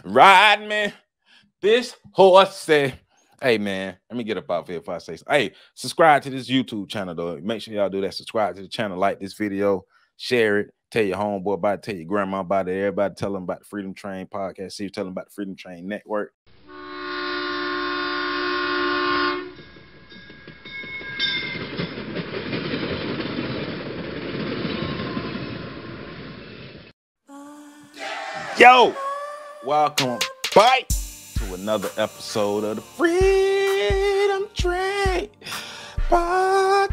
Ride me, this horse say. Hey man, let me get up off here if I say so. Hey, subscribe to this YouTube channel though. Make sure y'all do that. Subscribe to the channel, like this video, share it, tell your homeboy about it, tell your grandma about it, everybody tell them about the Freedom Train podcast. See you tell them about the Freedom Train Network. Yo, welcome back to another episode of the Freedom Train podcast.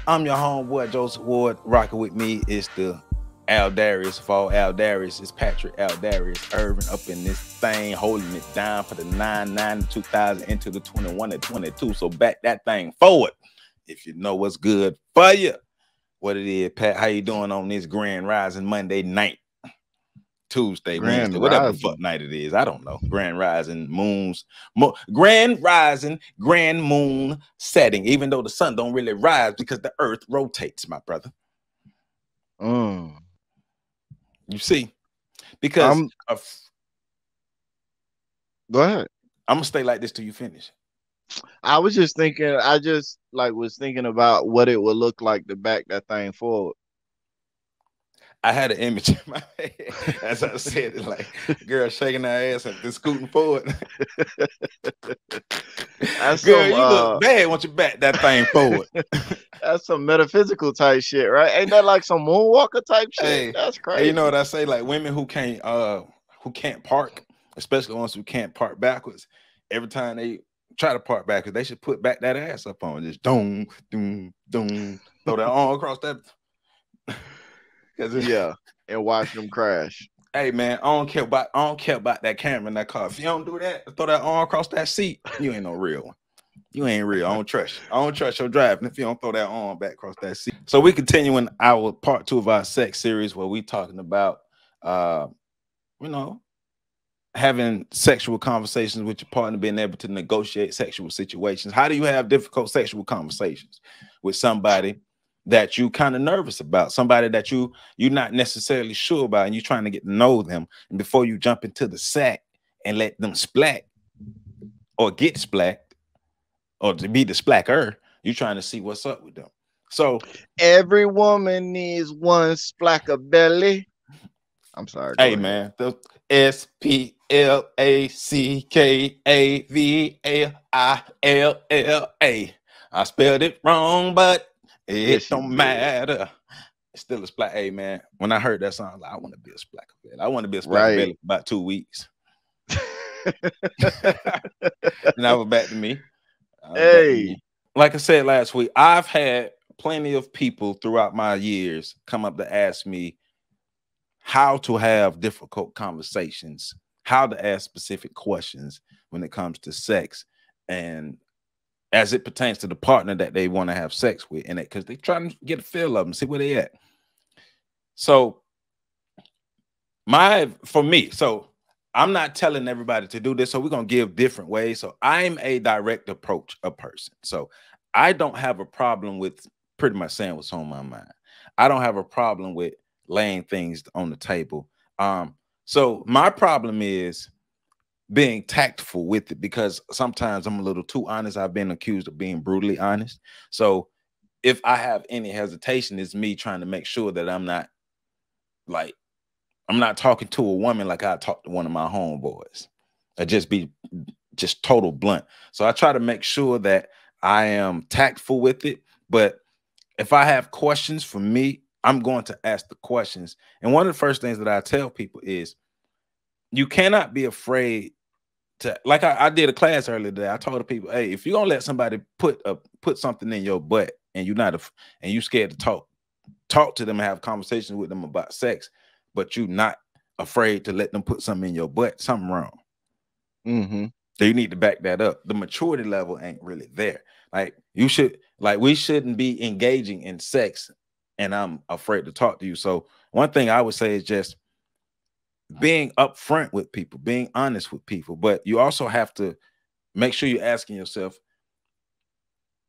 I'm your homeboy Joseph Ward. Rocking with me is the Al Darius of all Al Darius. It's Patrick Al Darius Irvin up in this thing, holding it down for the 9-9 2000 into the 21 and 22. So back that thing forward. If you know what's good for you. What it is, Pat? How you doing on this Grand Rising Monday night? Tuesday, Wednesday, whatever the fuck night it is. I don't know. Grand Rising moons, Grand Rising, Grand Moon setting, even though the sun don't really rise because the earth rotates, my brother. You see, because go ahead. I'm gonna stay like this till you finish. I was just thinking, was thinking about what it would look like to back that thing forward. I had an image in my head as I said it, like girl shaking her ass and then scooting forward. Girl, you look bad once you back that thing forward. That's some metaphysical type shit, right? Ain't that like some moonwalker type shit? Hey, that's crazy. Hey, you know what I say? Like women who can't park, especially ones who can't park backwards. Every time they try to park backwards, they should put back that ass up on. Just doom, doom, doom, throw that arm across that. Yeah, and watch them crash. Hey man, I don't care about that camera in that car. If you don't do that, throw that arm across that seat, you ain't no real one. You ain't real. I don't trust you. I don't trust your driving if you don't throw that arm back across that seat. So we continuing our part 2 of our sex series where we talking about having sexual conversations with your partner, being able to negotiate sexual situations. How do you have difficult sexual conversations with somebody that you kind of nervous about, somebody that you're not necessarily sure about, and you're trying to get to know them, and before you jump into the sack and let them splat or get splat or to be the splacker, you're trying to see what's up with them. So every woman needs one splacker belly. I'm sorry. Hey man, the SPLACKAVALILLA. I spelled it wrong, but it don't matter. It's still a splat. Hey man, when I heard that song, I want to be a splacker belly. I want to be a splacker belly for about 2 weeks. And I was back to me. Like I said last week, I've had plenty of people throughout my years come up to ask me how to have difficult conversations, how to ask specific questions when it comes to sex, and as it pertains to the partner that they want to have sex with, and because they try to get a feel of them, see where they at. So I'm not telling everybody to do this, so we're gonna give different ways. So I'm a direct approach a person. So I don't have a problem with pretty much saying what's on my mind. I don't have a problem with laying things on the table. So my problem is being tactful with it, because sometimes I'm a little too honest. I've been accused of being brutally honest. So if I have any hesitation, it's me trying to make sure that I'm not talking to a woman like I talk to one of my homeboys. I just be total blunt. So I try to make sure that I am tactful with it. But if I have questions for me, I'm going to ask the questions. And one of the first things that I tell people is you cannot be afraid to, like I did a class earlier today. I told the people, hey, if you're gonna let somebody put something in your butt and you scared to talk to them and have conversations with them about sex, but you're not afraid to let them put something in your butt, something wrong. So you need to back that up. The maturity level ain't really there. We shouldn't be engaging in sex and I'm afraid to talk to you. So one thing I would say is just being upfront with people, being honest with people. But you also have to make sure you're asking yourself,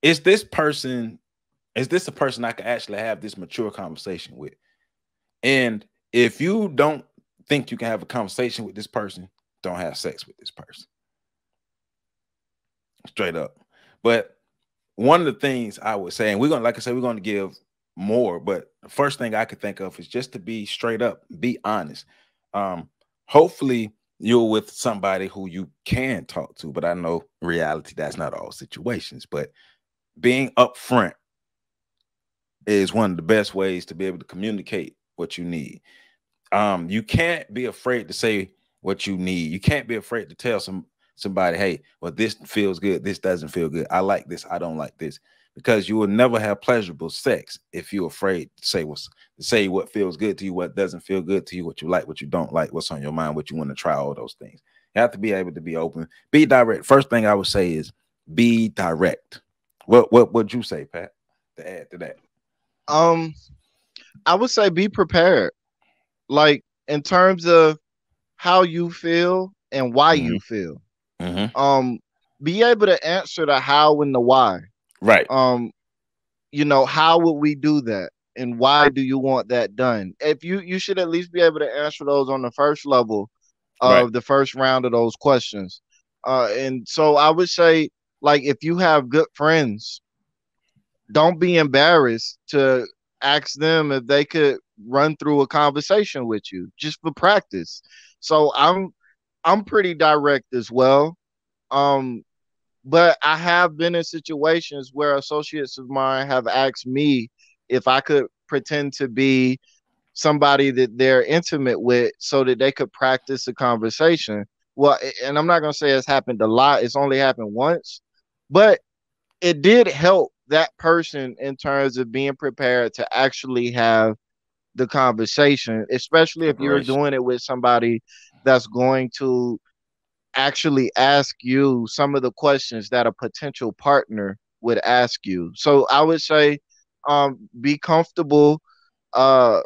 is this a person I can actually have this mature conversation with? And if you don't think you can have a conversation with this person, don't have sex with this person. Straight up. But one of the things I would say, and we're gonna, like I said, we're gonna give more, but the first thing I could think of is just to be straight up, be honest. Hopefully you're with somebody who you can talk to, but I know in reality that's not all situations. But being upfront is one of the best ways to be able to communicate what you need. You can't be afraid to say what you need. You can't be afraid to tell somebody, hey, well, this feels good, this doesn't feel good, I like this, I don't like this, because you will never have pleasurable sex if you're afraid to say what feels good to you, what doesn't feel good to you, what you like, what you don't like, what's on your mind, what you want to try, all those things. You have to be able to be open, be direct. First thing I would say is be direct. What would you say, Pat, to add to that? I would say be prepared. Like in terms of how you feel and why Mm-hmm. you feel. Mm-hmm. Be able to answer the how and the why. Right. How would we do that? And why do you want that done? If you should at least be able to answer those on the first level Right. of the first round of those questions. And so I would say, like, if you have good friends, don't be embarrassed to ask them if they could run through a conversation with you just for practice. So I'm pretty direct as well. Um, but I have been in situations where associates of mine have asked me if I could pretend to be somebody that they're intimate with so that they could practice a conversation. Well, and I'm not going to say it's happened a lot, it's only happened once, but it did help that person in terms of being prepared to actually have the conversation, especially if you're Preparation. doing it with somebody that's going to actually ask you some of the questions that a potential partner would ask you. So I would say be comfortable uh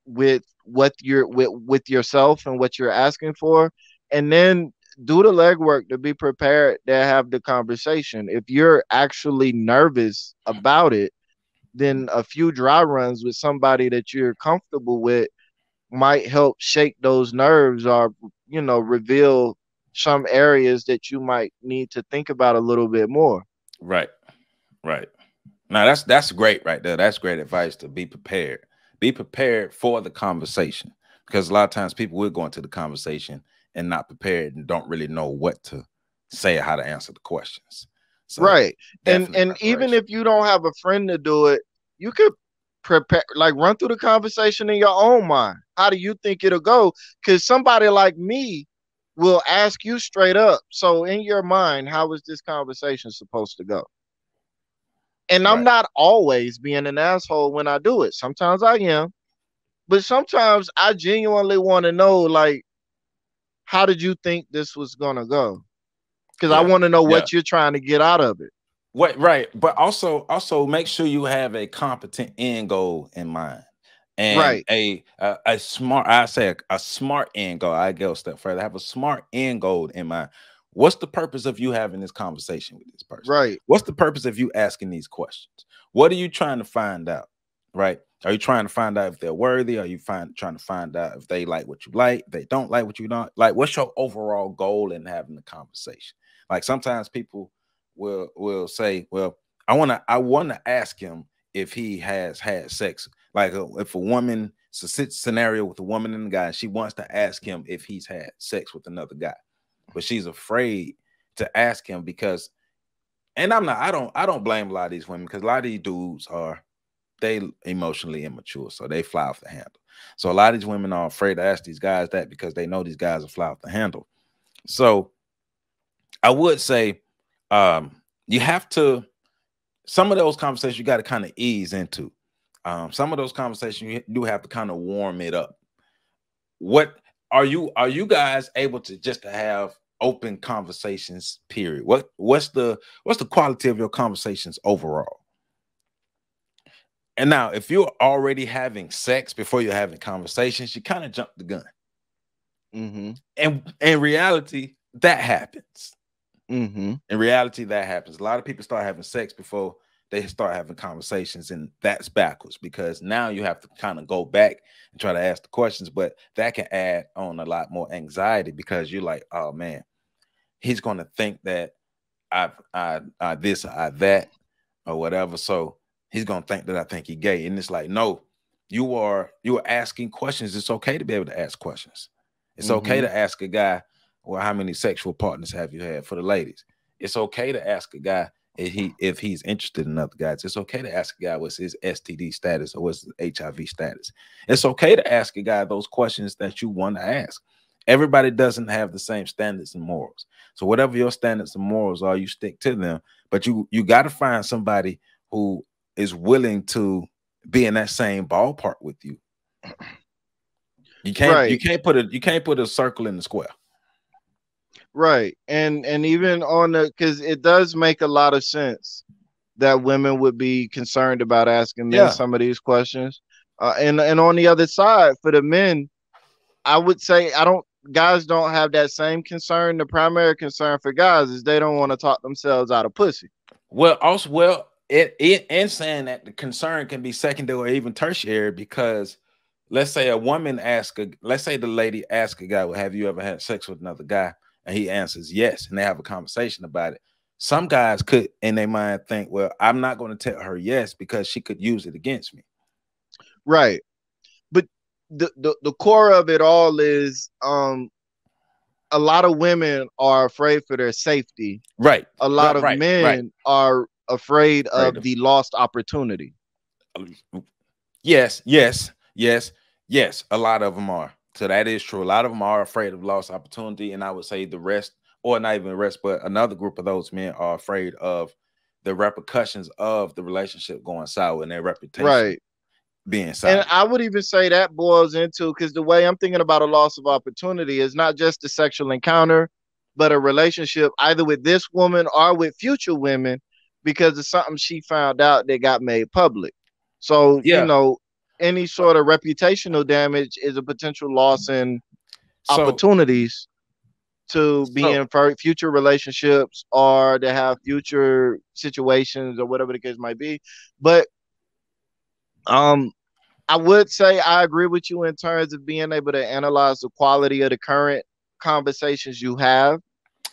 with what you're with yourself and what you're asking for, and then do the legwork to be prepared to have the conversation. If you're actually nervous about it, then a few dry runs with somebody that you're comfortable with might help shake those nerves, or reveal some areas that you might need to think about a little bit more. Right. Right. Now that's great right there. That's great advice, to be prepared. Be prepared for the conversation, because a lot of times people will go into the conversation and not prepared and don't really know what to say or how to answer the questions. So Right. and definitely and even preparation. if you don't have a friend to do it, you could prepare, like run through the conversation in your own mind. How do you think it'll go? Because somebody like me will ask you straight up, so in your mind, how is this conversation supposed to go? And I'm Right. not always being an asshole when I do it. Sometimes I am, but sometimes I genuinely want to know, like, how did you think this was gonna go? Because I Yeah. want to know Yeah. what you're trying to get out of it. What, right. But also make sure you have a competent end goal in mind, and Right. a smart, I say a smart end goal. I go a step further. Have a smart end goal in mind. What's the purpose of you having this conversation with this person? Right. What's the purpose of you asking these questions? What are you trying to find out? Right? Are you trying to find out if they're worthy? Are you trying to find out if they like what you like, they don't like what you don't like? What's your overall goal in having the conversation? Like sometimes people will say, well, I want to ask him if he has had sex. Like if a woman, it's a scenario with a woman and a guy, she wants to ask him if he's had sex with another guy, but she's afraid to ask him because, and I don't blame a lot of these women, because a lot of these dudes are, they emotionally immature, so they fly off the handle. So a lot of these women are afraid to ask these guys that because they know these guys will fly off the handle. So I would say, you have to, some of those conversations you got to kind of ease into. Some of those conversations you do have to kind of warm it up. What are you guys able to just to have open conversations? Period. What's the quality of your conversations overall? And now, if you're already having sex before you're having conversations, you kind of jump the gun. Mm-hmm. And in reality, that happens. Mm-hmm. In reality, that happens. A lot of people start having sex before they start having conversations, and that's backwards because now you have to kind of go back and try to ask the questions, but that can add on a lot more anxiety because you're like, oh man, he's going to think that I this, I that, or whatever. So he's going to think that I think he gay. And it's like, no, you are asking questions. It's okay to be able to ask questions. It's okay to ask a guy, well, how many sexual partners have you had? For the ladies, it's okay to ask a guy if he's interested in other guys. It's okay to ask a guy what's his STD status or what's his HIV status. It's okay to ask a guy those questions that you want to ask. Everybody doesn't have the same standards and morals. So whatever your standards and morals are, you stick to them. But you got to find somebody who is willing to be in that same ballpark with you. You can't put a circle in the square. Right. And even on the, because it does make a lot of sense that women would be concerned about asking men some of these questions. And on the other side, for the men, I would say guys don't have that same concern. The primary concern for guys is they don't want to talk themselves out of pussy. Well, also, and saying that the concern can be secondary or even tertiary, because let's say let's say the lady asks a guy, well, have you ever had sex with another guy? And he answers yes, and they have a conversation about it. Some guys could, in their mind, think, well, I'm not going to tell her yes because she could use it against me. Right. But the core of it all is a lot of women are afraid for their safety. Right. A lot of men are afraid of the lost opportunity. Yes. A lot of them are. So that is true. A lot of them are afraid of lost opportunity. And I would say the rest, or not even the rest, but another group of those men are afraid of the repercussions of the relationship going sour and their reputation being sour. And I would even say that boils into, because the way I'm thinking about a loss of opportunity is not just a sexual encounter, but a relationship either with this woman or with future women, because of something she found out that got made public. So, you know, any sort of reputational damage is a potential loss in opportunities to be in future relationships or to have future situations or whatever the case might be. But I would say I agree with you in terms of being able to analyze the quality of the current conversations you have.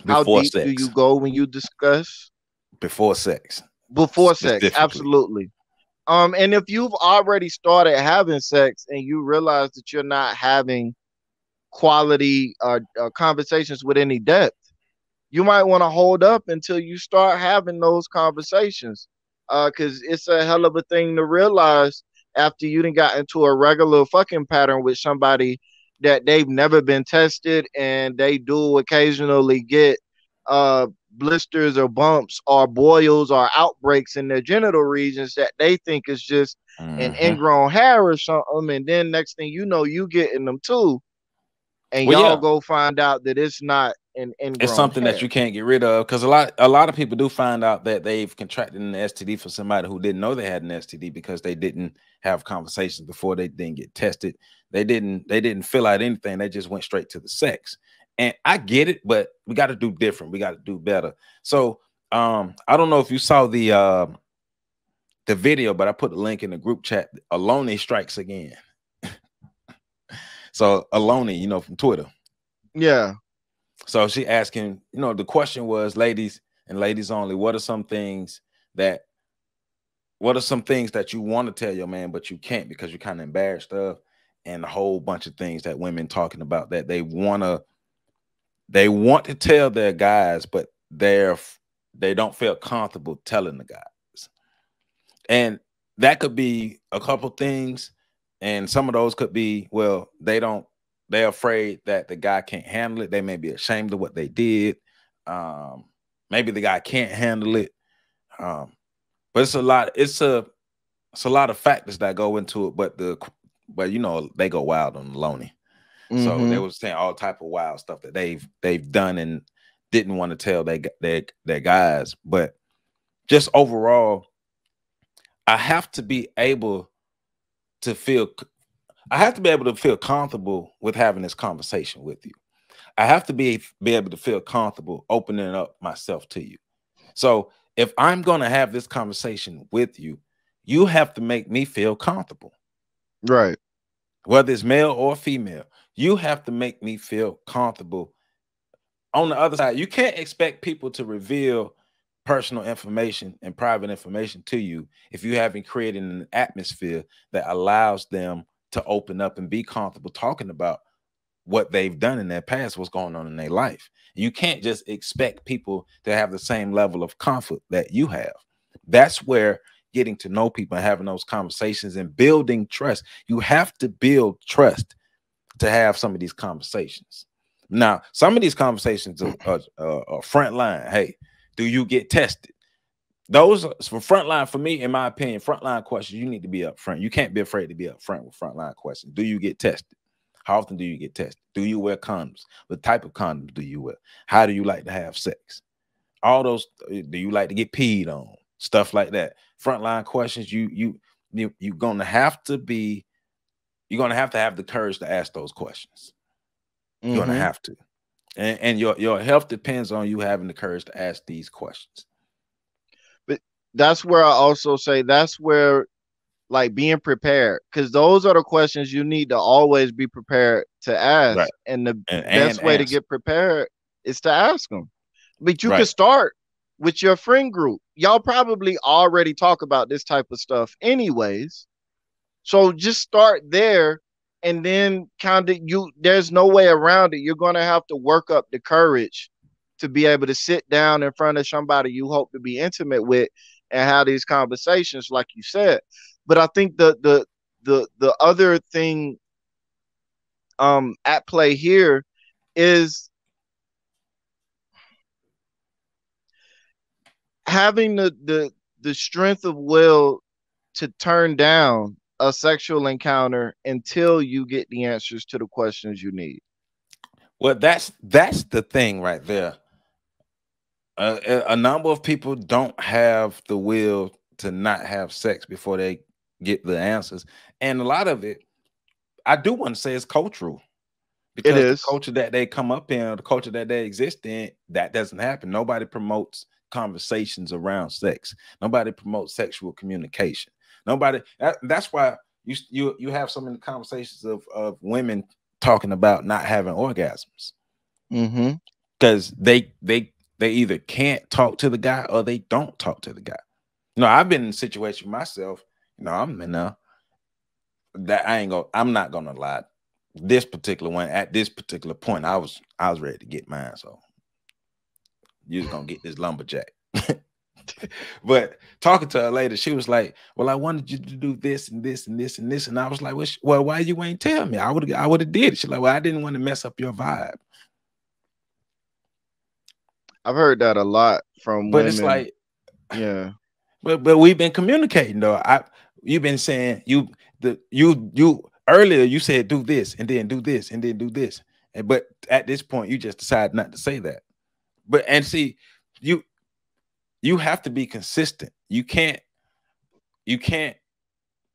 How deep do you go when you discuss? Before sex. Before sex, absolutely. And if you've already started having sex and you realize that you're not having quality conversations with any depth, you might want to hold up until you start having those conversations. Because it's a hell of a thing to realize after you done got into a regular fucking pattern with somebody that they've never been tested, and they do occasionally get blisters or bumps or boils or outbreaks in their genital regions that they think is just an ingrown hair or something, and then next thing you know, you getting them too, and y'all go find out that it's not an ingrown it's something hair that you can't get rid of, because a lot of people do find out that they've contracted an STD for somebody who didn't know they had an STD because they didn't have conversations before, they didn't get tested, they didn't fill out anything, they just went straight to the sex. And I get it, but we got to do different. We got to do better. So I don't know if you saw the video, but I put the link in the group chat. Aloni strikes again. So Aloni, you know, from Twitter. Yeah. So she asking, you know, the question was, ladies and ladies only, what are some things that you want to tell your man, but you can't because you're kind of embarrassed of, and a whole bunch of things that women talking about that they want to tell their guys, but they don't feel comfortable telling the guys. And that could be a couple things. And some of those could be, well, they're afraid that the guy can't handle it. They may be ashamed of what they did. Maybe the guy can't handle it. But it's a lot of factors that go into it. But you know, they go wild on the Loney. So they were saying all type of wild stuff that they've done and didn't want to tell their guys. But just overall, I have to be able to feel comfortable with having this conversation with you. I have to be able to feel comfortable opening up myself to you. So if I'm going to have this conversation with you, you have to make me feel comfortable. Right. Whether it's male or female, you have to make me feel comfortable. On the other side, you can't expect people to reveal personal information and private information to you if you haven't created an atmosphere that allows them to open up and be comfortable talking about what they've done in their past, what's going on in their life. You can't just expect people to have the same level of comfort that you have. That's where getting to know people and having those conversations and building trust. You have to build trust to have some of these conversations. Now, some of these conversations are front line. Hey, do you get tested? Those are for frontline. For me, in my opinion, frontline questions, you need to be upfront. You can't be afraid to be upfront with frontline questions. Do you get tested? How often do you get tested? Do you wear condoms? What type of condoms do you wear? How do you like to have sex? All those. Do you like to get peed on? Stuff like that. Frontline questions. You're gonna have to be. You're gonna have to have the courage to ask those questions. You're gonna have to, and your health depends on you having the courage to ask these questions. But that's where I also say that's where, like, being prepared, because those are the questions you need to always be prepared to ask. Right. And the best way to get prepared is to ask them. But you can start with your friend group. Y'all probably already talk about this type of stuff anyways. So just start there, and then kind of there's no way around it. You're going to have to work up the courage to be able to sit down in front of somebody you hope to be intimate with and have these conversations, like you said. But I think the other thing at play here is having the strength of will to turn down a sexual encounter until you get the answers to the questions you need. Well, that's the thing right there. A number of people don't have the will to not have sex before they get the answers, and a lot of it, I do want to say, is cultural, because it is the culture that they come up in, the culture that they exist in, that doesn't happen. Nobody promotes conversations around sex. Nobody promotes sexual communication. Nobody. That's why you have so many conversations of women talking about not having orgasms, because they either can't talk to the guy or they don't talk to the guy. I've been in a situation myself. I'm in there that I'm not gonna lie. This particular one, at this particular point, I was ready to get mine. So you're just gonna get this lumberjack. But talking to her later, she was like, "Well, I wanted you to do this and this and this and this," and I was like, "Well, why you ain't tell me? I would have did it." She's like, "Well, I didn't want to mess up your vibe." I've heard that a lot from but women. It's like, yeah, but we've been communicating though. You've been saying you earlier you said do this and then do this and then do this, but at this point you just decide not to say that. And see, you have to be consistent. You can't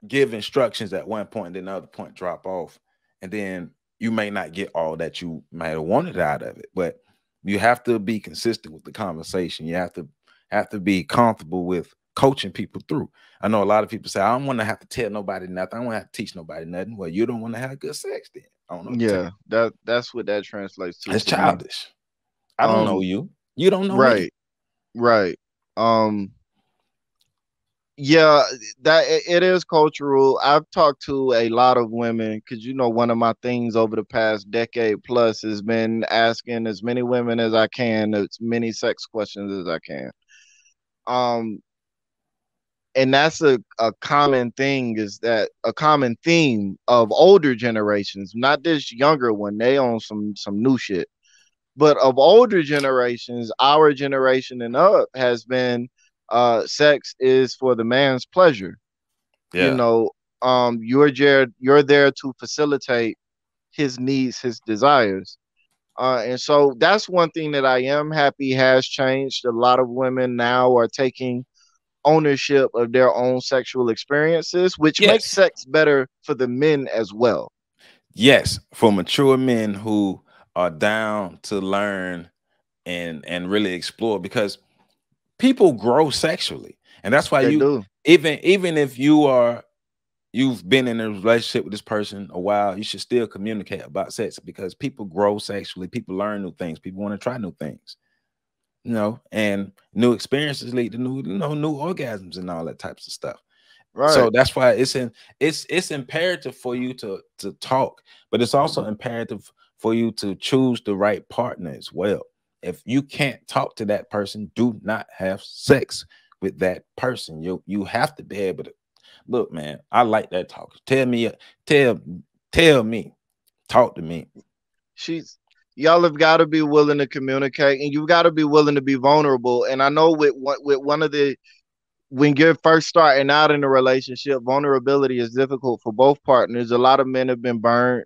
give instructions at one point and then another point drop off, and then you may not get all that you might have wanted out of it. But you have to be consistent with the conversation. You have to be comfortable with coaching people through. I know a lot of people say, "I don't want to have to tell nobody nothing. I don't want to have to teach nobody nothing." Well, you don't want to have good sex then. I don't know. Yeah, that's what that translates to. It's childish. I don't know you. You don't know me. Right. Yeah, that it is cultural. I've talked to a lot of women, because one of my things over the past decade plus has been asking as many women as I can, as many sex questions as I can. And that's a common thing, is that a common theme of older generations, not this younger one. They on some new shit. But of older generations, our generation and up, has been sex is for the man's pleasure. Yeah. You're there to facilitate his needs, his desires. And so that's one thing that I am happy has changed. A lot of women now are taking ownership of their own sexual experiences, which makes sex better for the men as well. Yes, for mature men who are down to learn and really explore, because people grow sexually, and that's why They you do. even if you've been in a relationship with this person a while, you should still communicate about sex because people grow sexually, people learn new things, people want to try new things, and new experiences lead to new orgasms and all that types of stuff. Right. So that's why it's imperative for you to talk, but it's also imperative for you to choose the right partner as well. If you can't talk to that person, do not have sex with that person. You have to be able to look, man. I like that talk. Tell tell me, talk to me. She's Y'all have got to be willing to communicate, and you got to be willing to be vulnerable. And I know with one of the when you're first starting out in a relationship, vulnerability is difficult for both partners. A lot of men have been burned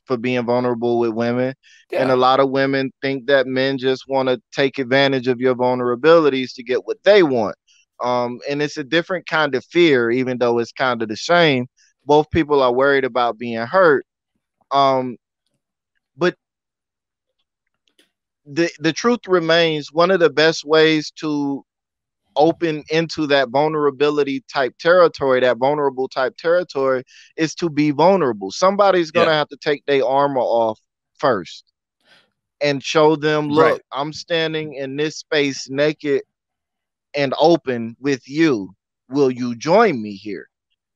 for being vulnerable with women, and a Yeah, lot of women think that men just want to take advantage of your vulnerabilities to get what they want. And it's a different kind of fear, even though it's kind of the same. Both people are worried about being hurt. Um, but the truth remains, one of the best ways to open into that vulnerability type territory, that vulnerable type territory, is to be vulnerable. Somebody's yeah, gonna have to take their armor off first and show them, look, right, I'm standing in this space naked and open with you. Will you join me here?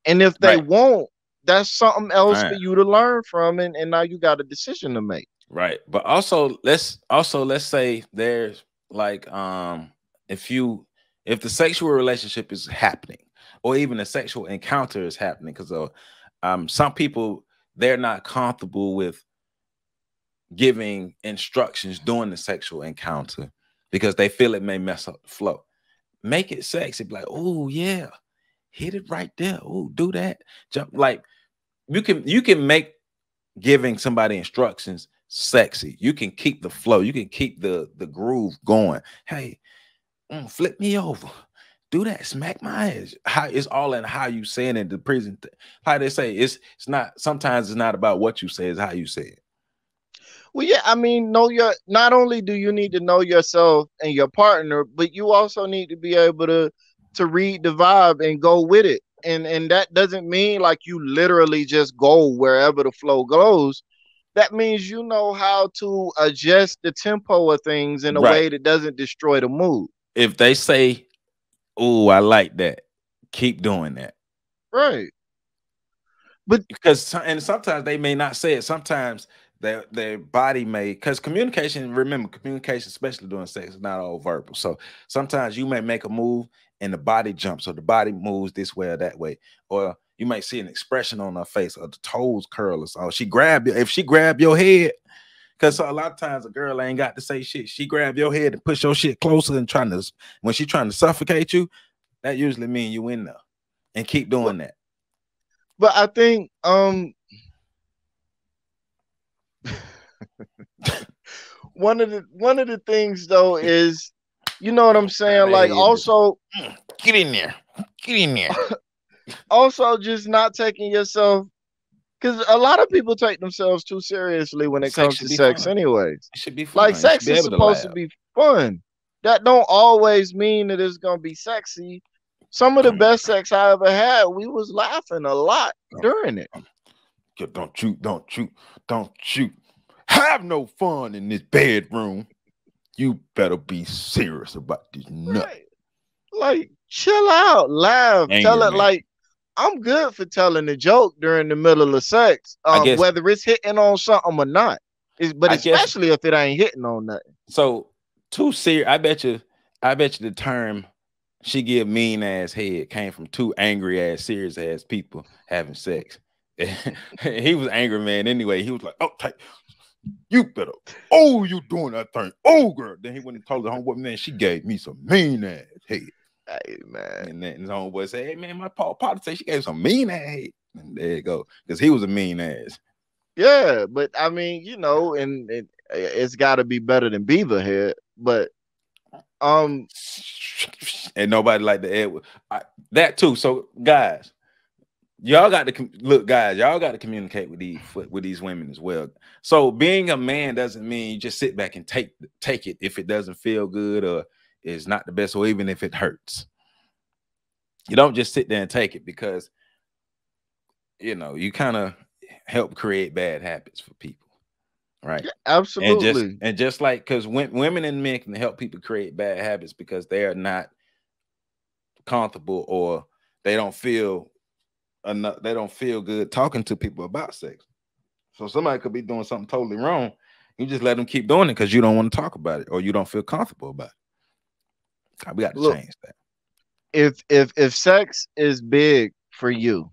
And if they right, won't, that's something else for fine, you to learn from, and now you got a decision to make. right. But also let's say there's like if you if the sexual relationship is happening or even a sexual encounter is happening because some people they're not comfortable with giving instructions during the sexual encounter because they feel it may mess up the flow. Make it sexy, be like, oh yeah, hit it right there. Oh, do that. Jump like you can make giving somebody instructions sexy. You can keep the flow, you can keep the groove going. Hey, flip me over. Do that, smack my ass. How it's all in how you saying it, the present. How they say it's not sometimes it's not about what you say, it's how you say it. Well, yeah, I mean, not only do you need to know yourself and your partner, but you also need to be able to read the vibe and go with it. And that doesn't mean like you literally just go wherever the flow goes. That means you know how to adjust the tempo of things in a Right. way that doesn't destroy the mood. If they say, oh, I like that, keep doing that. Right. But Because and sometimes they may not say it. Sometimes their body may because communication. Remember, communication, especially during sex, is not all verbal. So sometimes you may make a move and the body jumps, or the body moves this way or that way, or you might see an expression on her face, or the toes curl, or so. She grab you if she grab your head. Because a lot of times a girl ain't got to say shit. She grab your head and push your shit closer and when she trying to suffocate you, that usually means you in there. And keep doing that. but I think one of the things though is, you know what I'm saying, like also Get in there. Get in there. also just not taking yourself, because a lot of people take themselves too seriously when it Sex comes should to be sex fun. anyways. It should be Like fun. You should sex be is able to supposed to laugh. be fun. That don't always mean that it's gonna be sexy. Some of the best sex I ever had, we was laughing a lot during it. Don't you have no fun in this bedroom. You better be serious about this nut. Right. Like chill out, laugh, tell Angry it man. like I'm good for telling a joke during the middle of sex, I guess whether it's hitting on something or not. But I guess especially if it ain't hitting on nothing. so too serious. I bet you the term she give mean ass head came from two angry ass, serious ass people having sex. He was angry man anyway. He was like, oh, you better. Oh, you doing that thing. Oh, girl. Then he went and told the homeboy, man, she gave me some mean ass head. Hey man. And then his homeboy said, hey, man, my Potter say she gave some mean ass head. And there you go. Because he was a mean ass. Yeah, but I mean, and it's got to be better than beaver head. But um, And nobody like the Edward. That too. So, guys, y'all got to look, guys. Y'all got to communicate with these women as well. So, being a man doesn't mean you just sit back and take it if it doesn't feel good or is not the best, or even if it hurts. You don't just sit there and take it, because you kind of help create bad habits for people, right? Yeah, absolutely. And just like, because women and men can help people create bad habits because they are not comfortable, or they don't feel enough, they don't feel good talking to people about sex. So somebody could be doing something totally wrong. You just let them keep doing it because you don't want to talk about it, or you don't feel comfortable about it. We got to Look, change that. if sex is big for you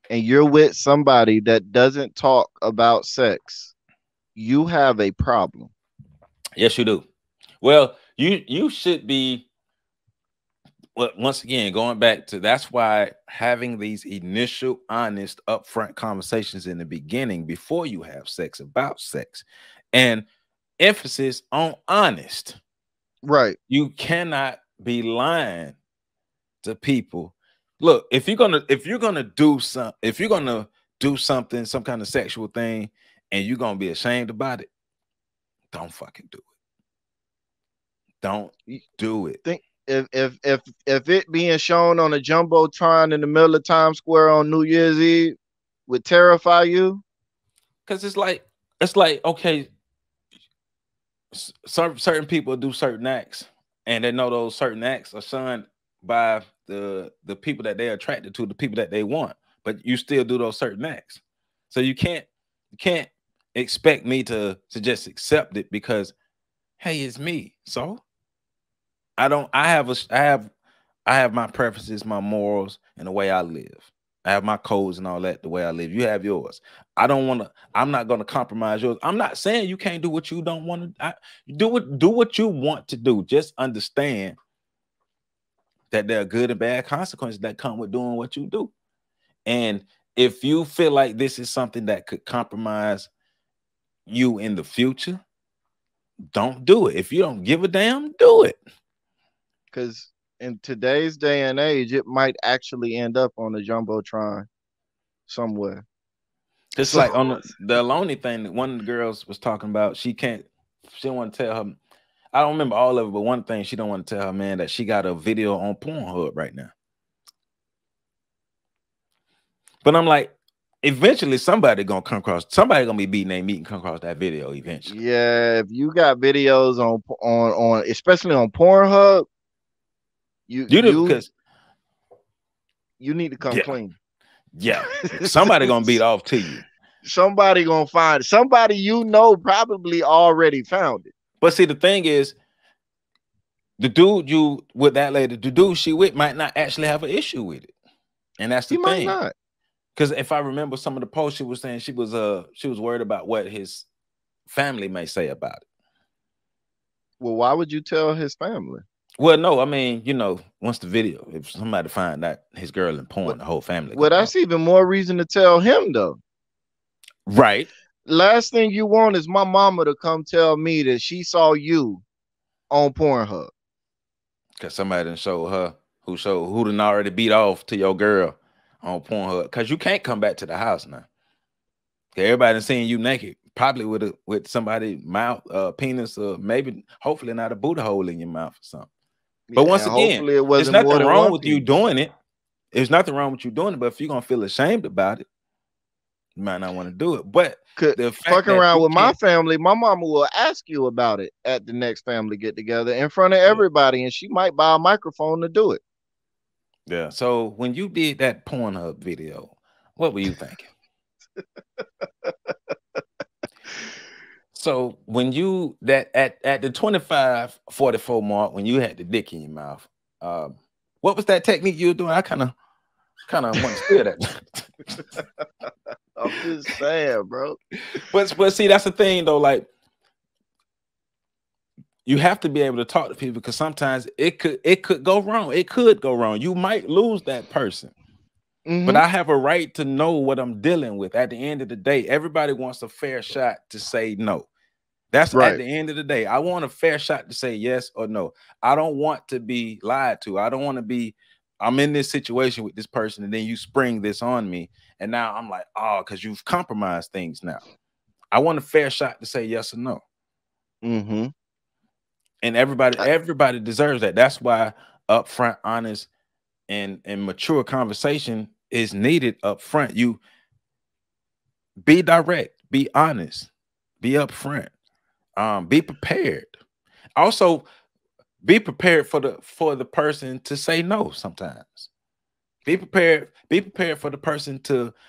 and you're with somebody that doesn't talk about sex, you have a problem. Yes, you do. Well, you should be. Well, once again, going back to, that's why having these initial, honest, upfront conversations in the beginning before you have sex about sex, and emphasis on honest. Right. You cannot be lying to people. Look, if you're gonna do something, some kind of sexual thing, and you're gonna be ashamed about it, don't fucking do it. Don't do it. Think if it being shown on a jumbotron in the middle of Times Square on New Year's Eve would terrify you? Because it's like okay, certain people do certain acts, and they know those certain acts are shunned by the people that they're attracted to, the people that they want, but you still do those certain acts. So you can't expect me to just accept it because, hey, it's me. So I have my preferences, my morals, and the way I live. I have my codes and all that, the way I live. You have yours. I'm not going to compromise yours. I'm not saying you can't do what you don't want to do. What you want to do. Just understand that there are good and bad consequences that come with doing what you do. And if you feel like this is something that could compromise you in the future, don't do it. If you don't give a damn, do it. Because in today's day and age, it might actually end up on the jumbotron somewhere. Just like on the lonely thing that one of the girls was talking about, she don't want to tell her. I don't remember all of it, but one thing she don't want to tell her man that she got a video on Pornhub right now. But I'm like, eventually somebody gonna be beating their meat and come across that video eventually. Yeah, if you got videos on especially on Pornhub, you need to come clean. Yeah, somebody gonna beat off to you. Somebody gonna find somebody probably already found it. But see, the thing is, the dude you with that lady, the dude she with might not actually have an issue with it, and that's the thing. Might not. Because if I remember some of the posts, she was saying she was worried about what his family may say about it. Well, why would you tell his family? Well, no, I mean, once the video, if somebody find out his girl in porn, the whole family. Well, that's even more reason to tell him, though. Right. Last thing you want is my mama to come tell me that she saw you on Pornhub. Because somebody didn't show her who done already beat off to your girl on Pornhub. Because you can't come back to the house now. Everybody done seen you naked, probably with somebody's mouth, penis, or maybe, hopefully not a booty hole in your mouth or something. But once again, there's nothing wrong with you doing it. There's nothing wrong with you doing it. But if you're gonna feel ashamed about it, you might not want to do it. But the fucking around with my family, my mama will ask you about it at the next family get together in front of everybody, and she might buy a microphone to do it. Yeah. So when you did that Pornhub video, what were you thinking? So when you at the 25:44 mark, when you had the dick in your mouth, what was that technique you were doing? I kind of want to hear that. I'm just saying, bro. But see, that's the thing though. Like, you have to be able to talk to people, because sometimes it could go wrong. It could go wrong. You might lose that person. But I have a right to know what I'm dealing with. At the end of the day, everybody wants a fair shot to say no. That's right. At the end of the day, I want a fair shot to say yes or no. I don't want to be lied to. I don't want to be, I'm in this situation with this person, and then you spring this on me, and now I'm like, oh, because you've compromised things now. I want a fair shot to say yes or no. And everybody deserves that. That's why upfront, honest, and mature conversation is needed up front. You be direct, be honest, be upfront, be prepared. Also, be prepared for the person to say no sometimes. Be prepared for the person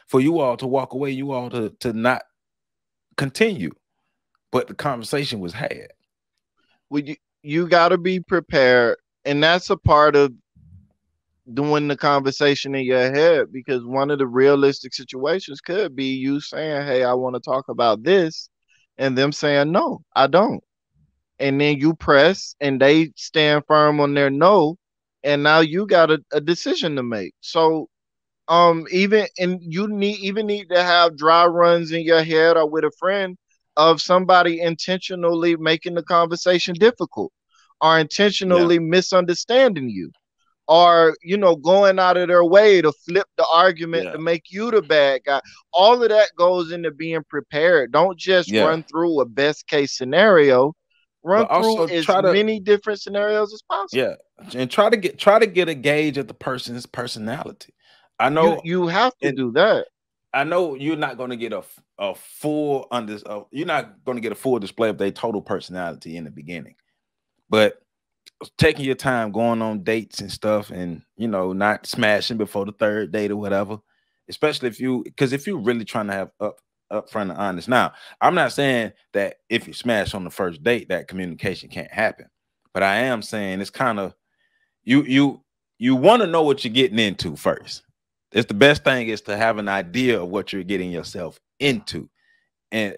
for you all to walk away, you all to not continue. But the conversation was had. Well, you got to be prepared, and that's a part of doing the conversation in your head, because one of the realistic situations could be you saying, "Hey, I want to talk about this," and them saying, "No, I don't." And then you press and they stand firm on their no, and now you got a decision to make. So even and you need to have dry runs in your head or with a friend of somebody intentionally making the conversation difficult or Yeah. intentionally misunderstanding you, or going out of their way to flip the argument Yeah. to make you the bad guy. All of that goes into being prepared. Don't just Yeah. run through a best case scenario. Run But through also as try to, many different scenarios as possible. yeah, and try to get a gauge of the person's personality. I you know, you have to and do that. I know you're not going to get a full you're not going to get a full display of their total personality in the beginning, but taking your time going on dates and stuff, and not smashing before the third date or whatever, especially because if you're really trying to have upfront and honest. Now, I'm not saying that if you smash on the first date that communication can't happen, but I am saying it's kind of, you want to know what you're getting into first. It's the best thing is to have an idea of what you're getting yourself into, and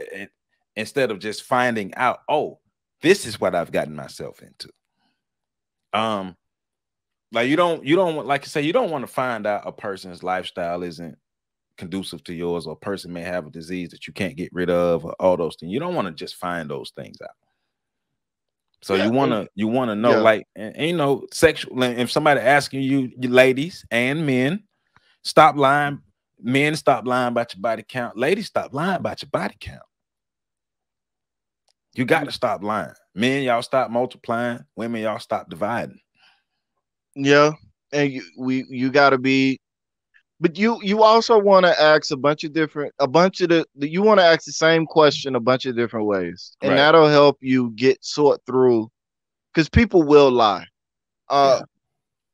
instead of just finding out, oh, this is what I've gotten myself into. um like you don't like I say, you don't want to find out a person's lifestyle isn't conducive to yours, or a person may have a disease that you can't get rid of, or all those things. You don't want to just find those things out. So Yeah, you want to know, yeah. like, and sexual, if somebody asking you ladies and men, stop lying. Men, stop lying about your body count. Ladies, stop lying about your body count. You got to stop lying. Men, y'all stop multiplying. Women, y'all stop dividing. Yeah, and you got to be. But you also want to ask a bunch of you want to ask the same question a bunch of different ways, and Right. that'll help you sort through, because people will lie. Uh, Yeah.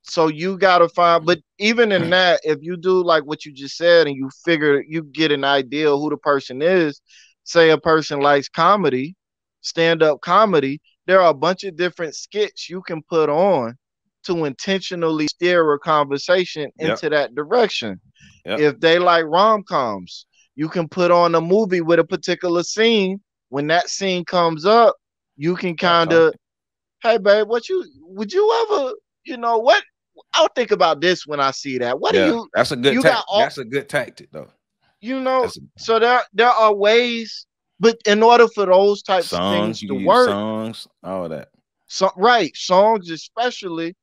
so you gotta find. But even in that, if you do like what you just said, and you get an idea of who the person is. Say a person likes comedy, stand up comedy. There are a bunch of different skits you can put on to intentionally steer a conversation Yep. into that direction. Yep. If they like rom-coms, you can put on a movie with a particular scene. When that scene comes up, you can Start kind of, talking. hey babe, would you ever, what, I'll think about this when I see that. What do Yeah, that's a good you got tactic. all, That's a good tactic, though. you know, That's a, so there are ways, but in order for those types of songs. things You to can use work, songs, all that. so right, songs especially,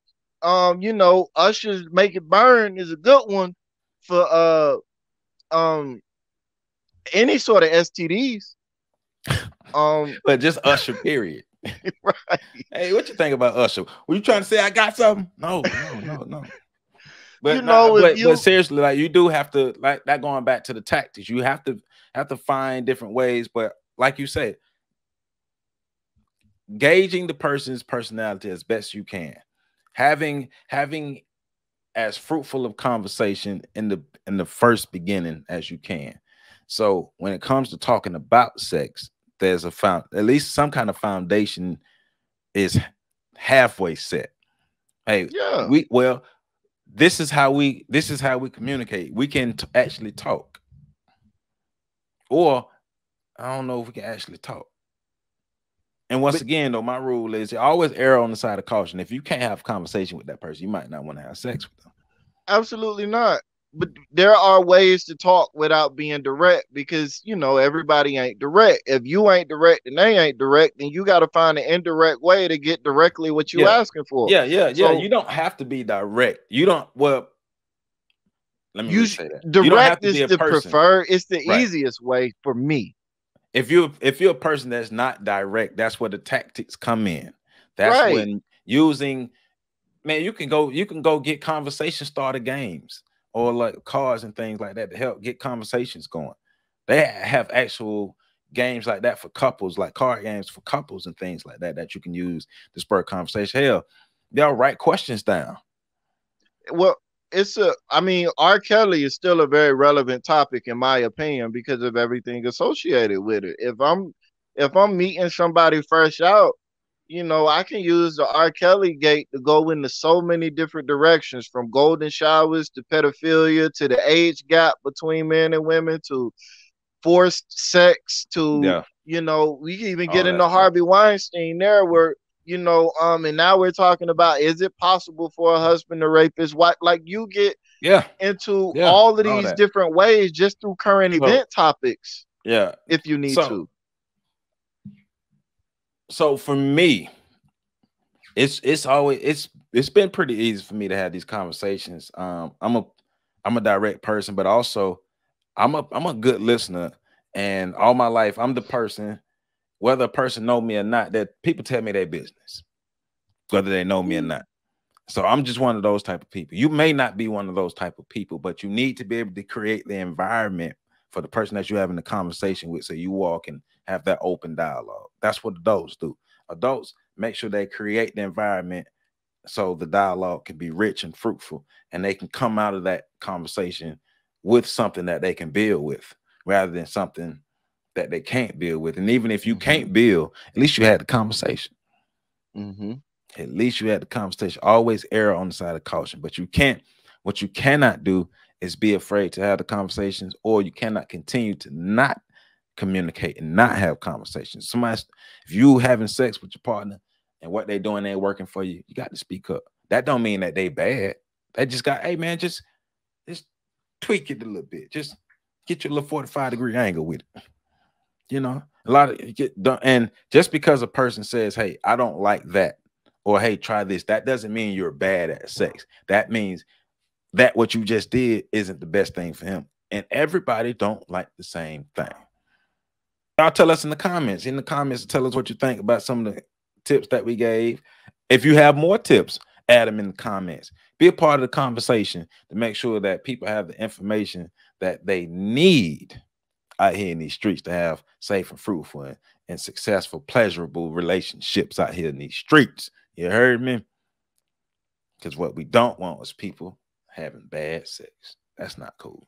Usher's Make It Burn is a good one for um any sort of STDs. Um But just Usher, period. right. Hey, what you think about Usher? Were you trying to say I got something? No, no, no, no. You But not, know, if but you seriously, like, you do have to, like that, going back to the tactics. You have to find different ways. But like you said, gauging the person's personality as best you can, having as fruitful of conversation in the first beginning as you can. So when it comes to talking about sex, there's at least some kind of foundation is halfway set. Hey, yeah. this is how we communicate. We can actually talk, or I don't know if we can actually talk. And once But again, though, my rule is you always err on the side of caution. If you can't have a conversation with that person, you might not want to have sex with them. absolutely not. But there are ways to talk without being direct, because everybody ain't direct. If you ain't direct and they ain't direct, then you got to find an indirect way to get directly what you Yeah, asking for. yeah, yeah, yeah. So You don't have to be direct. You don't. Well, let me you re-say that. You don't have direct to be is a the person, preferred. It's the right? easiest way for me. If you're a person that's not direct, that's where the tactics come in. That's Right. when using, man, you can go get conversation starter games or like cards and things like that to help get conversations going. They have actual games like that for couples, like card games for couples and things like that that you can use to spur conversation. Hell, they'll write questions down. Well, I mean, R. Kelly is still a very relevant topic in my opinion because of everything associated with it. If I'm meeting somebody fresh out, I can use the R. Kelly gate to go into so many different directions, from golden showers to pedophilia to the age gap between men and women to forced sex to, Yeah, we can even get all that into stuff. Harvey Weinstein there where, and now we're talking about, is it possible for a husband to rape his wife? Like, you get Yeah, into yeah, all of all these that. different ways just through current So event topics yeah, if you need so to. so for me, it's been pretty easy for me to have these conversations. I'm a direct person, but also I'm a good listener. And all my life, I'm the person, whether a person know me or not, that people tell me their business, whether they know me or not. So I'm just one of those type of people. You may not be one of those type of people, but you need to be able to create the environment for the person that you're having the conversation with, so you walk and have that open dialogue. That's what adults do. Adults make sure they create the environment so the dialogue can be rich and fruitful, and they can come out of that conversation with something that they can build with, rather than something that they can't build with. And even if you Mm-hmm. can't build, at least you had the conversation. Mm-hmm. At least you had the conversation. Always err on the side of caution. But you can't, what you cannot do is be afraid to have the conversations, or you cannot continue to not communicate and not have conversations. Somebody, if you having sex with your partner and what they doing ain't working for you, you got to speak up. That don't mean that they bad. They just got, hey man, just tweak it a little bit. Just get your little 45-degree angle with it. You know, a lot of get done. And just because a person says, hey, I don't like that, or hey, try this, that doesn't mean you're bad at sex. That means that what you just did isn't the best thing for him. And everybody don't like the same thing. Y'all tell us in the comments. In the comments, tell us what you think about some of the tips that we gave. If you have more tips, add them in the comments. Be a part of the conversation to make sure that people have the information that they need out here in these streets to have safe and fruitful and successful, pleasurable relationships out here in these streets. You heard me? Because what we don't want is people having bad sex. That's not cool.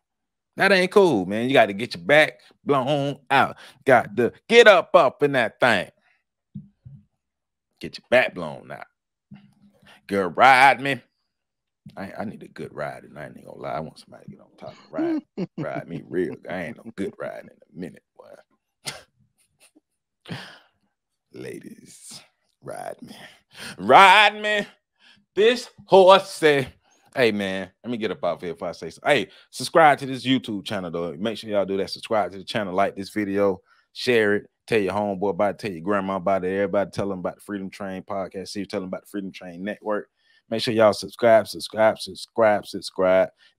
That ain't cool, man. You got to get your back blown out. Got to get up in that thing. Get your back blown out. Girl, ride me. I need a good ride, and I ain't gonna lie. I want somebody to get on top and ride me real. I ain't no good riding in a minute, boy. Ladies, ride me. Ride me. This horse say, hey man, let me get up out here if I say so. Hey, subscribe to this YouTube channel though. Make sure y'all do that. Subscribe to the channel, like this video, share it, tell your homeboy about it, tell your grandma about it, everybody tell them about the Freedom Train podcast. See you, tell them about the Freedom Train Network. Make sure y'all subscribe. And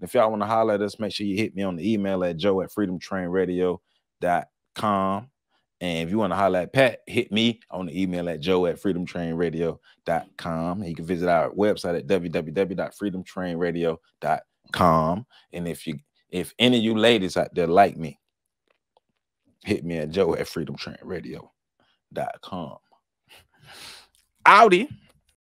if y'all want to holler at us, make sure you hit me on the email at joe@freedomtrainradio.com. And if you want to holler at Pat, hit me on the email at joe@freedomtrainradio.com. And you can visit our website at www.freedomtrainradio.com. And if any of you ladies out there like me, hit me at joe@freedomtrainradio.com. Audi.